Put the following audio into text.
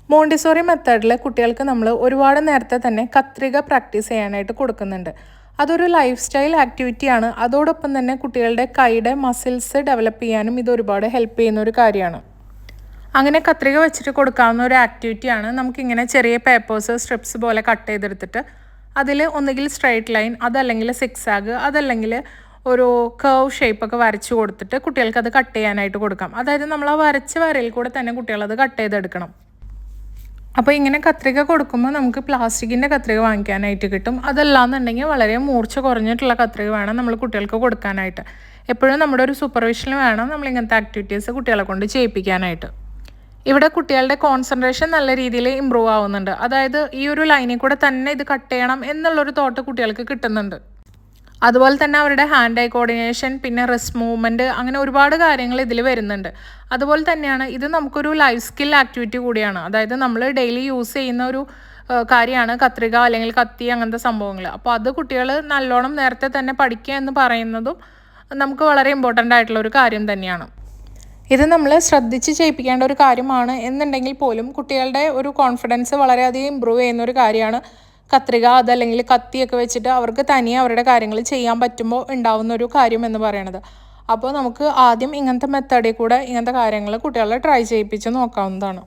Montessori മെത്തേഡിൽ കുട്ടികൾക്ക് നമ്മൾ ഒരുപാട് നേരത്തെ തന്നെ കത്രിക പ്രാക്ടീസ് ചെയ്യാനായിട്ട് കൊടുക്കുന്നുണ്ട്. അതൊരു ലൈഫ് സ്റ്റൈൽ ആക്ടിവിറ്റിയാണ്. അതോടൊപ്പം തന്നെ കുട്ടികളുടെ കൈയുടെ മസിൽസ് ഡെവലപ്പ് ചെയ്യാനും ഇത് ഒരുപാട് ഹെൽപ്പ് ചെയ്യുന്ന ഒരു കാര്യമാണ്. അങ്ങനെ കത്രിക വെച്ചിട്ട് കൊടുക്കാവുന്ന ഒരു ആക്ടിവിറ്റിയാണ്. നമുക്കിങ്ങനെ ചെറിയ പേപ്പേഴ്സ് സ്ട്രിപ്സ് പോലെ കട്ട് ചെയ്തെടുത്തിട്ട് അതിൽ ഒന്നുകിൽ സ്ട്രൈറ്റ് ലൈൻ, അതല്ലെങ്കിൽ സിക്സാഗ്, അതല്ലെങ്കിൽ ഒരു കർവ് ഷേപ്പൊക്കെ വരച്ച് കൊടുത്തിട്ട് കുട്ടികൾക്കത് കട്ട് ചെയ്യാനായിട്ട് കൊടുക്കാം. അതായത് നമ്മൾ ആ വരച്ച വരയിൽ കൂടെ തന്നെ കുട്ടികളത് കട്ട് ചെയ്തെടുക്കണം. അപ്പോൾ ഇങ്ങനെ കത്രിക കൊടുക്കുമ്പോൾ നമുക്ക് പ്ലാസ്റ്റിക്കിൻ്റെ കത്രിക വാങ്ങിക്കാനായിട്ട് കിട്ടും. അതല്ലാന്നുണ്ടെങ്കിൽ വളരെ മൂർച്ച കുറഞ്ഞിട്ടുള്ള കത്രിക വേണം നമ്മൾ കുട്ടികൾക്ക് കൊടുക്കാനായിട്ട്. എപ്പോഴും നമ്മുടെ ഒരു സൂപ്പർവിഷൻ വേണം നമ്മൾ ഇങ്ങനത്തെ ആക്ടിവിറ്റീസ് കുട്ടികളെ കൊണ്ട് ചെയ്യിപ്പിക്കാനായിട്ട്. ഇവിടെ കുട്ടികളുടെ കോൺസെൻട്രേഷൻ നല്ല രീതിയിൽ ഇമ്പ്രൂവ് ആവുന്നുണ്ട്. അതായത് ഈ ഒരു ലൈനിൽ കൂടെ തന്നെ ഇത് കട്ട് ചെയ്യണം എന്നുള്ളൊരു തോട്ട് കുട്ടികൾക്ക് കിട്ടുന്നുണ്ട്. അതുപോലെ തന്നെ അവരുടെ ഹാൻഡ് ഐ കോർഡിനേഷൻ, പിന്നെ റിസ്റ്റ് മൂവ്മെൻറ്റ്, അങ്ങനെ ഒരുപാട് കാര്യങ്ങൾ ഇതിൽ വരുന്നുണ്ട്. അതുപോലെ തന്നെയാണ് ഇത് നമുക്കൊരു ലൈഫ് സ്കിൽ ആക്ടിവിറ്റി കൂടിയാണ്. അതായത് നമ്മൾ ഡെയിലി യൂസ് ചെയ്യുന്ന ഒരു കാര്യമാണ് കത്രിക അല്ലെങ്കിൽ കത്തി അങ്ങനത്തെ സംഭവങ്ങൾ. അപ്പോൾ അത് കുട്ടികൾ നല്ലോണം നേരത്തെ തന്നെ പഠിക്കുക എന്ന് പറയുന്നതും നമുക്ക് വളരെ ഇമ്പോർട്ടൻ്റ് ആയിട്ടുള്ള ഒരു കാര്യം തന്നെയാണ്. ഇത് നമ്മൾ ശ്രദ്ധിച്ച് ചെയ്യിപ്പിക്കേണ്ട ഒരു കാര്യമാണ് എന്നുണ്ടെങ്കിൽ പോലും കുട്ടികളുടെ ഒരു കോൺഫിഡൻസ് വളരെയധികം ഇമ്പ്രൂവ് ചെയ്യുന്ന ഒരു കാര്യമാണ് കത്രിക, അതല്ലെങ്കിൽ കത്തിയൊക്കെ വെച്ചിട്ട് അവർക്ക് തനിയെ അവരുടെ കാര്യങ്ങൾ ചെയ്യാൻ പറ്റുമ്പോൾ ഉണ്ടാവുന്ന ഒരു കാര്യം എന്ന് പറയുന്നത്. അപ്പോൾ നമുക്ക് ആദ്യം ഇങ്ങനത്തെ മെത്തേഡിൽ കൂടെ ഇങ്ങനത്തെ കാര്യങ്ങൾ കുട്ടികളെ ട്രൈ ചെയ്യിപ്പിച്ച് നോക്കാവുന്നതാണ്.